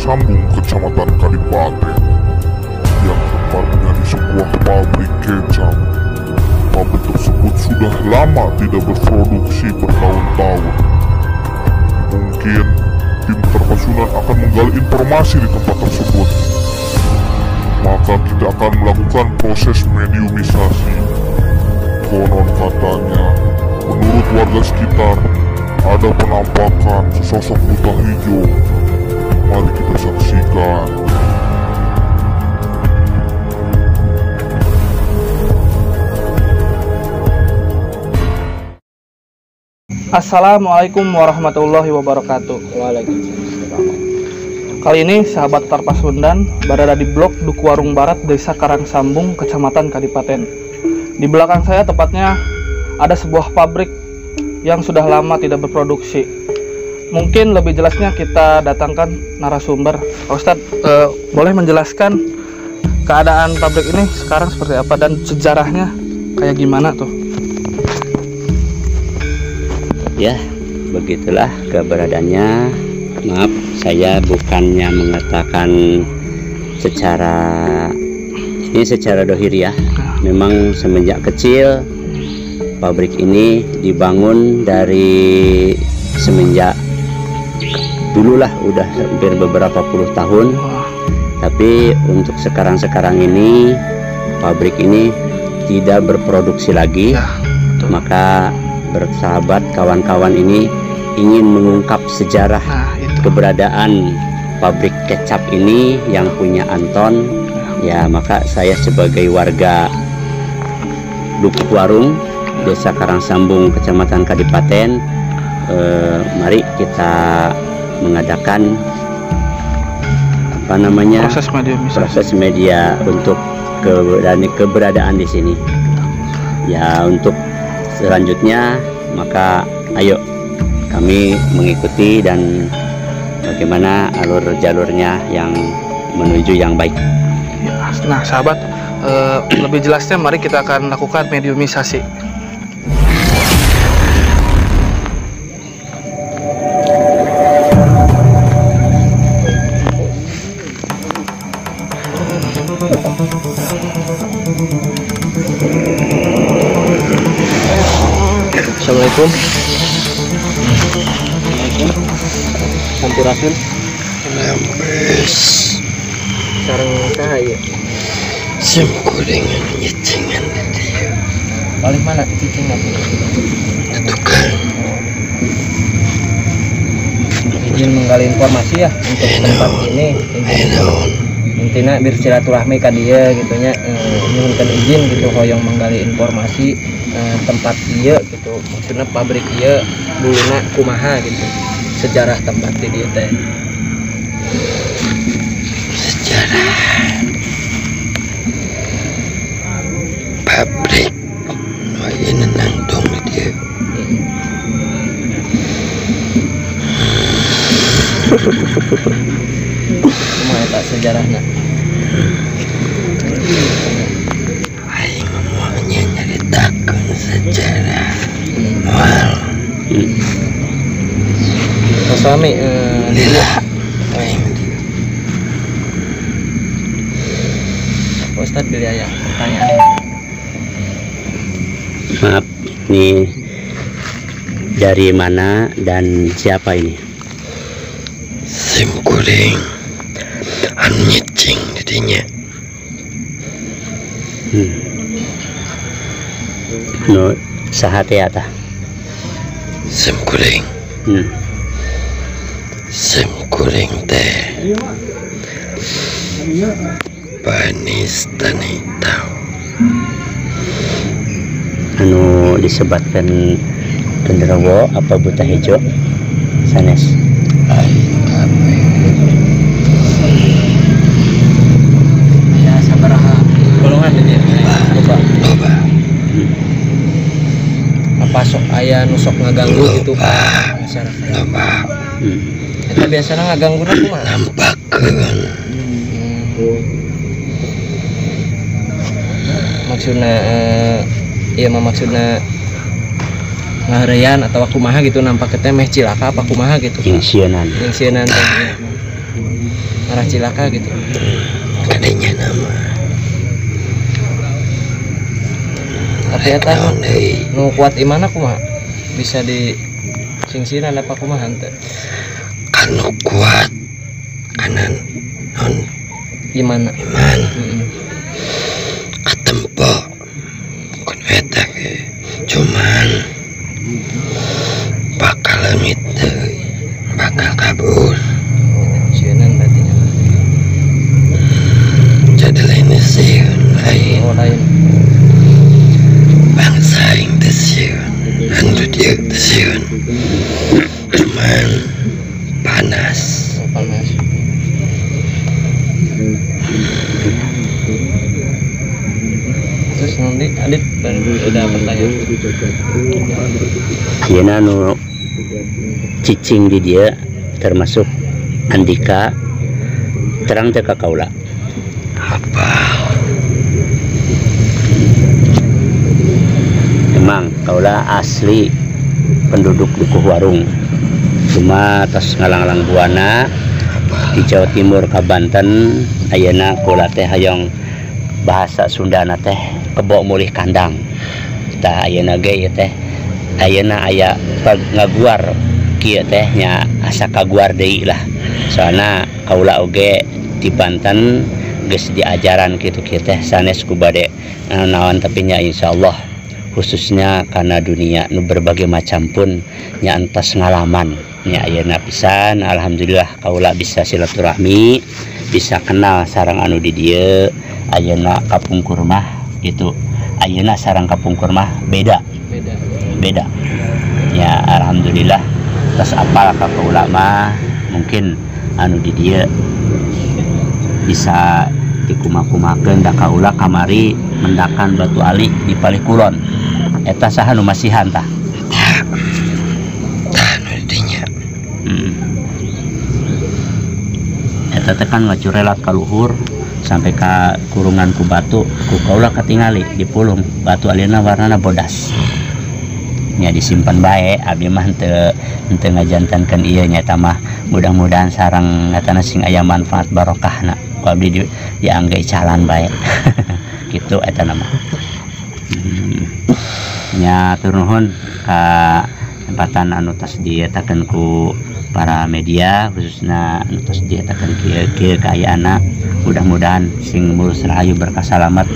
Sambung, Kecamatan Kadipaten, yang tepatnya di sebuah pabrik kecap. Pabrik tersebut sudah lama tidak berproduksi bertahun-tahun. Mungkin tim terpasunan akan menggali informasi di tempat tersebut. Maka kita akan melakukan proses mediumisasi. Konon katanya, menurut warga sekitar, ada penampakan sesosok buta hijau. Mari kita saksikan. Assalamualaikum warahmatullahi wabarakatuh. Waalaikumsalam. Kali ini sahabat Tarpasundan berada di blok Dukuwarung Barat, Desa Karangsambung, Kecamatan Kadipaten. Di belakang saya tepatnya ada sebuah pabrik yang sudah lama tidak berproduksi. Mungkin lebih jelasnya kita datangkan narasumber. Ustadz, boleh menjelaskan keadaan pabrik ini sekarang seperti apa dan sejarahnya kayak gimana tuh? Ya, begitulah keberadaannya. Maaf, saya bukannya mengatakan secara dohir ya. Memang semenjak kecil pabrik ini dibangun dari semenjak dululah, udah hampir beberapa puluh tahun. Tapi untuk sekarang ini pabrik ini tidak berproduksi lagi. Maka bersahabat kawan-kawan ini ingin mengungkap sejarah keberadaan pabrik kecap ini yang punya Anton. Ya, maka saya sebagai warga Dukuwarung, Desa Karangsambung, Kecamatan Kadipaten, mari kita mengadakan proses media untuk keberadaan di sini. Ya, untuk selanjutnya maka ayo kami mengikuti dan bagaimana alur jalurnya yang menuju yang baik. Nah sahabat, lebih jelasnya mari kita akan lakukan mediumisasi. Assalamualaikum. Sampurasun. Lampes Sarang saya. Semkuringan nyecengan dia. Paling mana cicingan? Tukang. Izin menggali informasi ya untuk tempat ini. Intinya bersilaturahmi ka dia gitunya, nyuhunkeun izin gitu hoyong menggali informasi tempat ieu gitu. Maksudnya pabrik ieu duluna kumaha gitu. Sejarah tempat di dieu teh. Sejarah pabrik ini nangtung di dia. Kumaha eta sejarahna? Aing ngomongnya nyaritakeun sejarah moal. Suami Lila aing Ustadz pilih ya pertanyaan. Maaf, ini dari mana dan siapa ini? sim kuring anu nyicing didinya. No, sahate ata. Sim kuring. Sim kuring teh panis dan hitam. Anu disebatkan genderuwo apa buta hijau sanes? Ya sabaraha golongan ini Loba. apa sok aya nusok ngaganggu gitu Pak masyarakat. Loba. Eta biasanya ngaganggu kumaha? Nampakeun. Maksudna iya mah maksudna ngahareyan atau kumaha gitu nampak teh meh cilaka apa kumaha gitu. Insienan. Insienan teh. ngarah cilaka gitu. Kadenya nama Tapi eta naon deui nu kuat imana kumaha bisa di singsiran apa kumaha henteu anu kuat kanan non gimana iman katempo kun eta ge cuman bakal lemit deui bakal kabur sieun berarti nya jadi lain sieun lain oh lain bangsa yang tesiun anu dia tesiun cuman panas panas. Terus nanti Adit ada pertanyaan. Ayeuna nu cicing di dia termasuk Andika terang teh ka kaula. apa Emang kaula asli penduduk Dukuh Warung, cuma atas ngalang-alang buana di Jawa Timur ka Banten. Ayeuna kaula teh hayang bahasa Sundana teh kebo mulih kandang. Tah ayeuna ge ieu teh ayeuna aya ngaguar kieu teh nya asa kaguar deui lah. Soalna kaula oge di Banten geus diajaran kitu-kitu teh sanes ku bade naon tapi nya insyaallah khususnya karena dunia nu berbagai macam pun nya entas ngalaman nya ayeuna pisan alhamdulillah kaula bisa silaturahmi bisa kenal sareng anu di dieu. Ayeuna kapungkur mah gitu ayeuna sareng kapungkur mah beda ya alhamdulillah tas apal ka kaula mah mungkin anu di dieu bisa dikumak-kumakeun da kaula kamari mendakan Batu Ali di Palikulon eta saha nu masihan tah anu dinya eta teh kan ngacurelat ka luhur sampai ka kurungan ku batu ku kaula katingali di pulung Batu alina warnana bodas nya disimpan bae abi mah henteu ngajantankeun ieu nya eta mah mudah-mudahan sareng ngatana sing aya manfaat barokahna ku abdi diangge calan bae kitu eta nama nya tur nuhun ka kesempatan anu tos dietakeun ku para media khususnya anu tos dietakeun kieu ka ayana mudah-mudahan sing mulus rahayu berkah salamet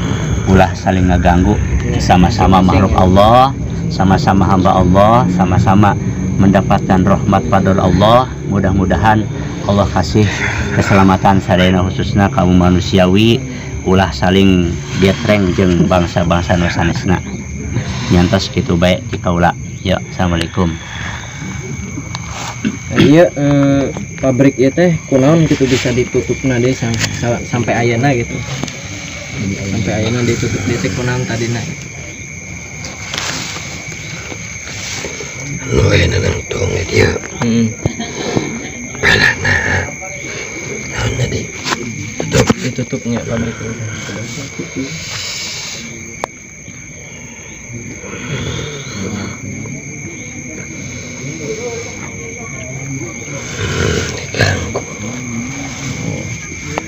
ulah saling ngaganggu sama-sama makhluk Allah sama-sama hamba Allah sama-sama mendapatkan rahmat fadl Allah. Mudah-mudahan Allah kasih keselamatan sadayana khususnya kaum manusiawi ulah saling betreng jeung bangsa-bangsa nu sanesna nyantos kitu bae ti kaula ya. Assalamualaikum. Iya pabrik ieu teh kunaon gitu bisa ditutupna deui sampai ayeuna gitu. Sampai ayeuna ditutup deui teh kunaon tadina. nu enak nangtung dia pelana naon tadi ditutupnya pabrik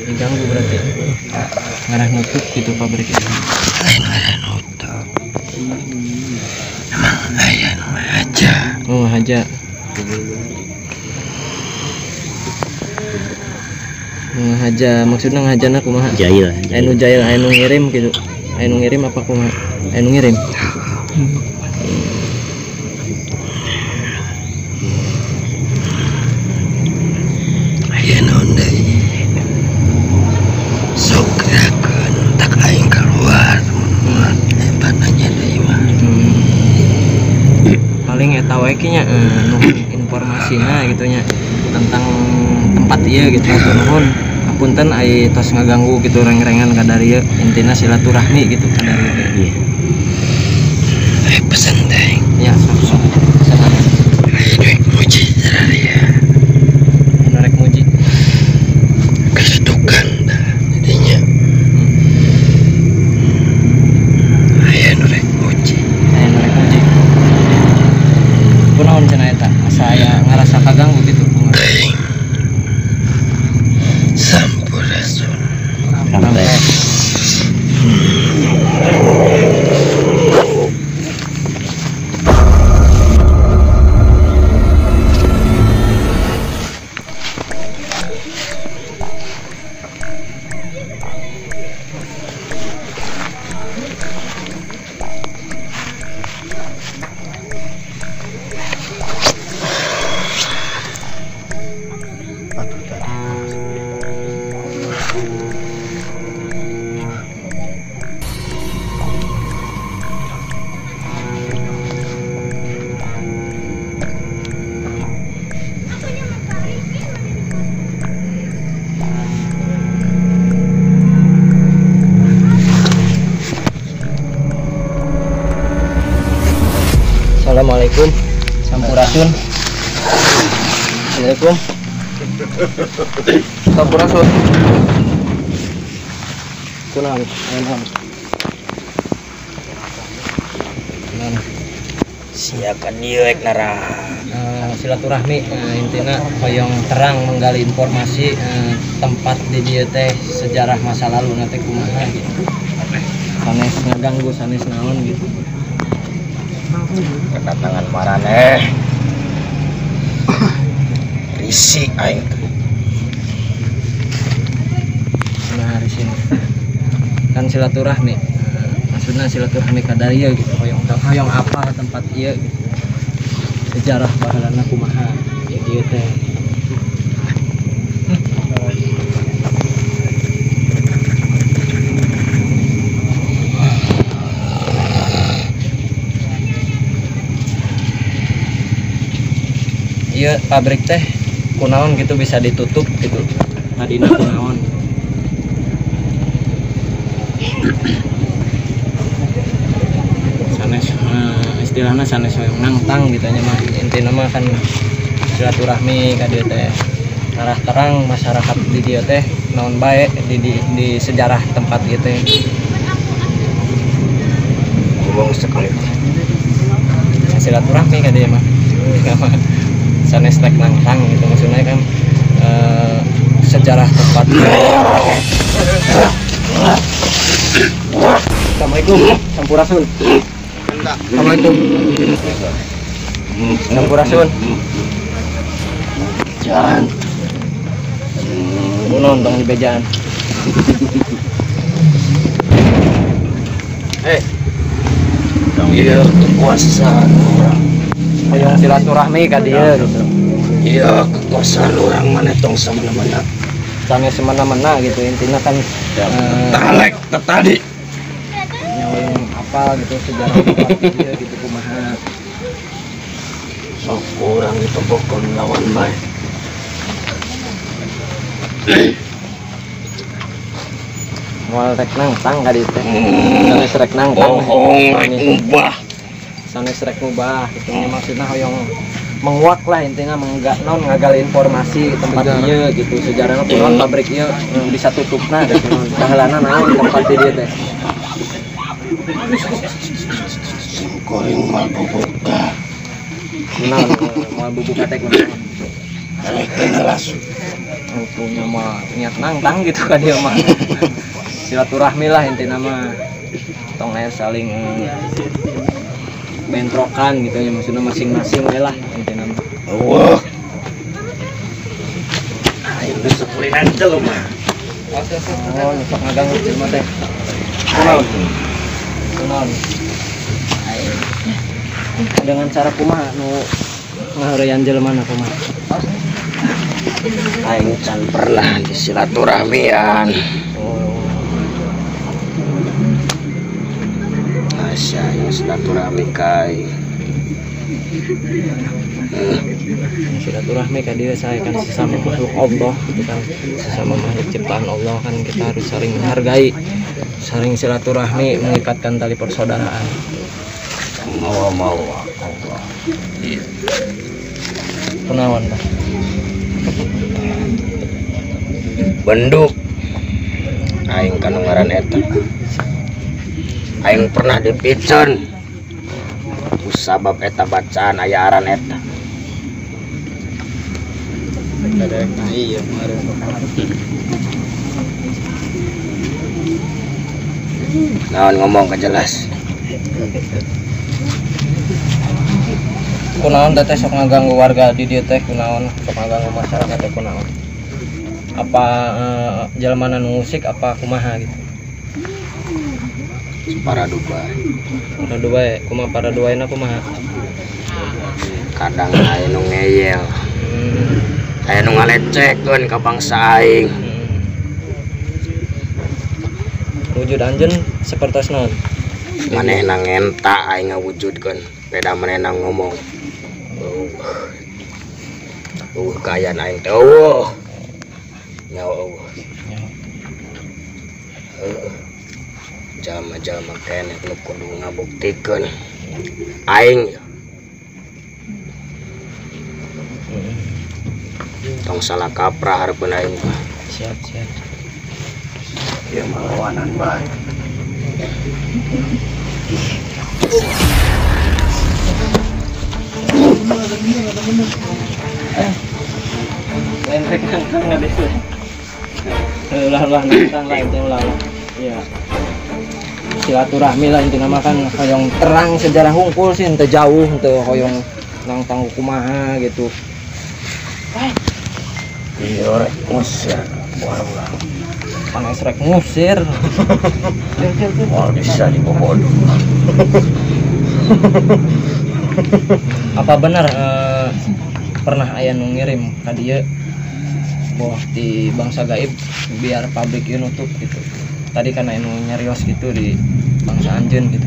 diganggu berarti ngarah nutup gitu pabrik itu lain ngarah nutup emang ayah nu aja oh aja haja maksudnya ngajana kumaha Jail anu jail anu ngirim gitu anu ngirim apa kumaha anu ngirim ayah naon deui sok gerakeun tak aing keluar eta nanya deui mah paling eta wae nya nuhun informasina gitu nya tentang tempat ieu gitu nuhun apunten ai tos ngaganggu gitu reng-rengan ka dari ieu intina silaturahmi gitu ka dari ieu pesan teh ya sok pesan ayah duit muji ya anu rek muji kesetukan dah jadinya ayah nu rek muji anu rek muji kunaon cenah eta asa aya ngarasa kaganggu gitu teuing Assalamualaikum, Sampurasun. Assalamualaikum. Sampurasun. Kunaon? Siakan dia ek nara. Silaturahmi intina hoyong terang menggali informasi tempat di dieu teh sejarah masa lalu nanti kumaha gitu. Sanes ngaganggu sanes naon gitu. Kedatangan maraneh risik aing teh. Nah di sini kan silaturahmi, maksudnya silaturahmi kadarieu gitu, hoyong apa tempat ieu gitu. Sejarah bahalana kumaha ya dieu teh. Iya pabrik teh kunaon gitu bisa ditutup gitu. Tadina kunaon. Sanes istilahnya sanes hoyong nangtang gitu nya mah. Intina mah kan silaturahmi ka dieu teh. Arah terang masyarakat di dieu teh naon bae di sejarah tempat ieu teh. Ngomong sekali. Silaturahmi ka dieu mah. Sanes rek nangtang gitu maksudnya kan sejarah tempat. Assalamualaikum, Sampurasun. Assalamualaikum. Sampurasun. Jangan. Kunaon tong di bejaan. Iya kekuasaan orang. Hoyong silaturahmi ka dieu gitu. Iya kekuasaan orang mana tong sama-mana. Sanes semena-mena gitu intinya kan Talek tadi. hoyong apa gitu sejarah tempat ieu gitu kumaha. Sok orang ditobokon lawan baik. Moal rek nangtang ka dieu teh. Sanes rek nangtang. Bohong rek ngubah. Sanes rek ngubah gitu maksudnya hoyong menguak lah intinya ngagali informasi tempat ieu gitu sejarahna kunaon pabrik ieu bisa tutupna da kunaon baheulana naon tempat di dieu teh. Goreng mal bubuka. Kunaon moal bubuka teh kunaon. Talek kelas. Punya mah niat nangtang gitu kan dia mah. Silaturahmi lah intinya mah. Tong aya saling bentrokan gitu ya maksudnya masing-masing we lah intinya mah. Wah. Ayo besok kulinan jelema. Oh, sok ngaganggu jelema teh. Kunaon? Kunaon? Dengan cara kumaha nu ngaheureyan jelema na kumaha? Aing can pernah di silaturahmian. Asya yang silaturahmi kai. Silaturahmi ka dieu saya kan sesama makhluk Allah gitu kan, sesama makhluk ciptaan Allah kan kita harus saling menghargai, saling silaturahmi mengikatkan tali persaudaraan. Mau Allah. Kunaon tah? Benduk. Aing kanu ngaran eta. Aing pernah dipiceun. Sabab eta bacaan aya aran eta. Ada iya kemarin. Naon ngomong ka jelas. Kunaon teh sok ngaganggu warga di dieu teh kunaon sok ngaganggu masyarakat teh kunaon? Apa jalemana nu musik apa kumaha gitu? Para duba. Para dubae, kumaha para duaena kumaha? Kadang aya nu ngeyel. Aya nu ngalecehkeun ka bangsa aing. wujud anjeun sapertos naon? Manehna ngenta aing ngawujudkeun beda manehna ngomong. Kayan aing teh nyawa jalma-jalma keneh nu kudu ngabuktikeun aing tong salah kaprah hareupeun aing. Siap. Ieu malawanan bae. Lenrek nangtang ada itu. Ulah nangtang lah itu ulah. Iya. Silaturahmi lah intinya mah kan hoyong terang sejarah hungkul sih ente jauh ente hoyong nangtang kumaha gitu. Iya rek ngusir. Panas rek ngusir. Mau bisa dibobodo. Apa benar pernah aya nu ngirim ka dieu boh di bangsa gaib biar pabrik ieu nutup gitu. Tadi kan anu nyarios gitu di bangsa anjeun gitu.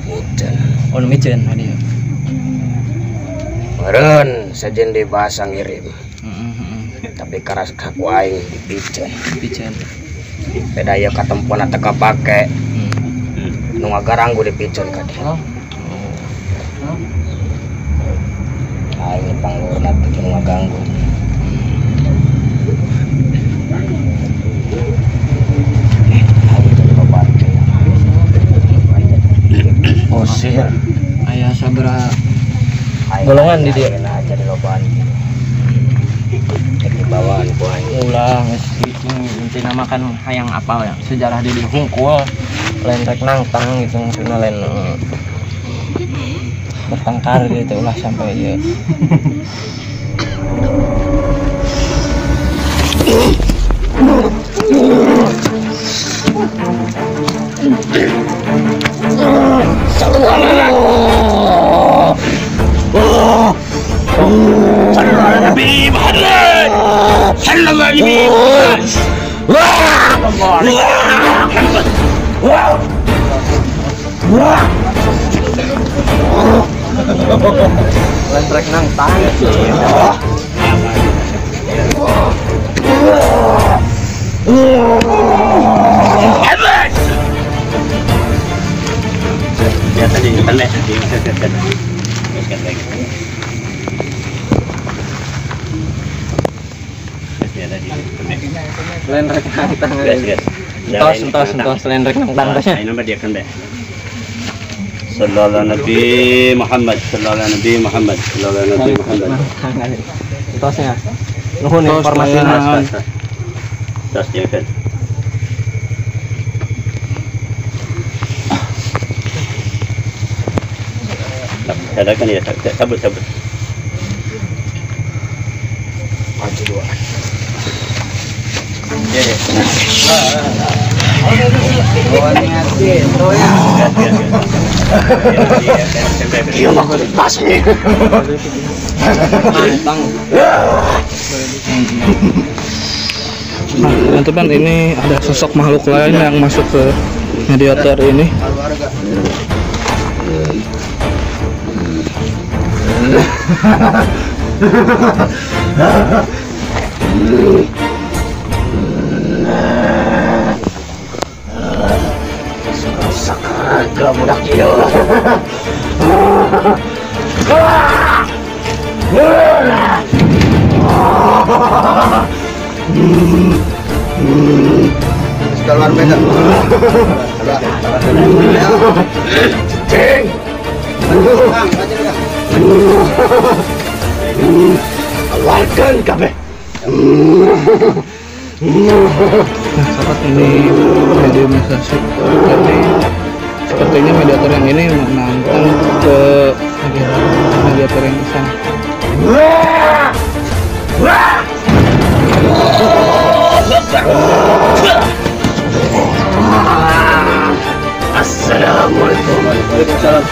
Miceun. Oh nu miceun hadieu. Meureun sajen di bahasa ngirim. Tapi karas kaku aing dipiceun. Beda ieu katempona teu kapake. Nu ngagaranggu dipiceun ka dieu. Aing panglurna teu nu ngaganggu. Usir Aya sabaraha golongan di dieu? Jadi lobaan. Cek dibawaan ku aing. Ulah geus kitu intina mah kan hayang apal ya sejarah di dieu hungkul lain rek nangtang gitu maksudna lain bertengkar gitu ulah sampai ieu. Lentrek nang tang. Ya tadi telek di Lentrek nang tang. Entos lentrek nang tang teh. Ini nomor dia kan deh. Sallallahu Nabi Muhammad, sallallahu Nabi Muhammad, sallallahu Nabi Muhammad. Entosnya. Nuhun informasi naon. Tas dia kan. Ada kan ya, sabut. Maju dua. Iya mah kudu pasmi. Nah, teman-teman, ini ada sosok makhluk lain yang masuk ke mediator ini. Gak mudah kieu. Keluar beda. Cing. Keluarkan kabeh. Nah, sahabat, ini mediumisasi. Sepertinya mediator yang ini menantang ke mediator yang sana. Assalamualaikum. Waalaikumsalam.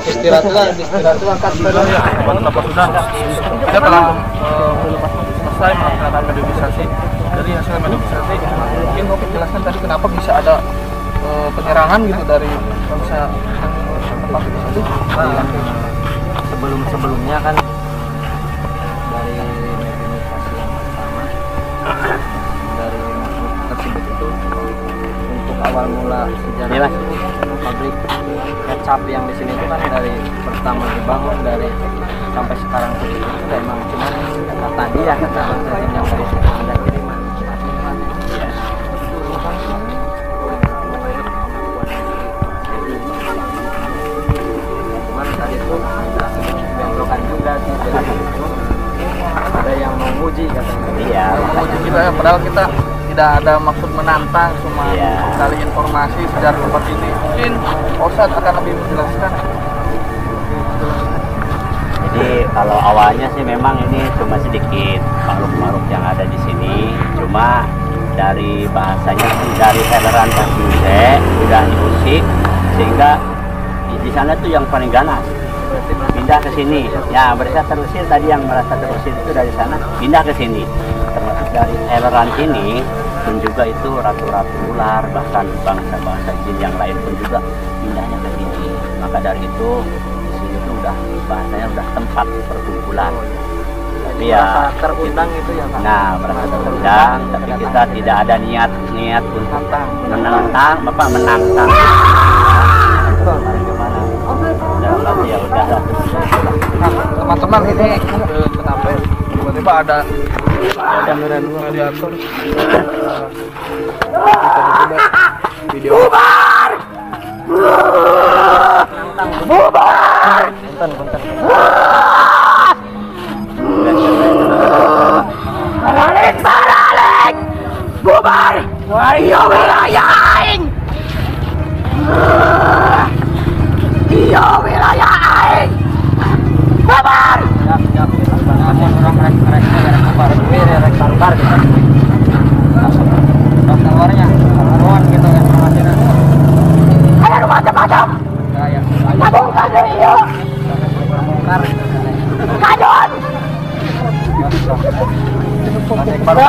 Istirahat lah, angkat sepeda. Kita telah selesai melaksanakan mediumisasi. Dari hasil mediumisasi mungkin Bapak jelaskan tadi kenapa bisa ada penyerangan gitu dari bangsa tempat itu. Sebelumnya kan dari mediumisasi yang pertama dari makhluk tersebut itu untuk awal mula sejarah pabrik kecap yang di sini itu kan dari pertama dibangun dari sampai sekarang itu memang cuma kata dia kata yang dari situ ada kiriman cuman tadi itu ada bentrokan juga sih ada yang menguji katanya Iya. Menguji kita ya, padahal kita tidak ada maksud menantang, cuma menggali informasi sejarah tempat ini. Mungkin Ustadz akan lebih menjelaskan. Jadi kalau awalnya sih memang ini cuma sedikit makhluk-makhluk yang ada di sini. Cuma dari bahasanya sih dari Teleran dan Buse udah diusik sehingga di sana tuh yang paling ganas pindah ke sini. Ya mereka terusir tadi yang merasa terusir itu dari sana pindah ke sini. Termasuk dari Teleran ini pun juga itu ratu-ratu ular bahkan bangsa-bangsa jin yang lain pun juga pindahnya ke sini. Maka dari itu di sini tuh udah bahasanya udah tempat perkumpulan. Tapi ya terundang itu ya Pak. Nah, merasa terundang, tapi kita tidak ada niat untuk menantang, Bapak menantang. Gimana? Ya udah lah. Nah, teman-teman ini kenapa tiba-tiba ada radiator tiba-tiba video bubar balik bubar wario wilayah aing iya wilayah aing bubar ada macam-macam tabung saja iya kajun baru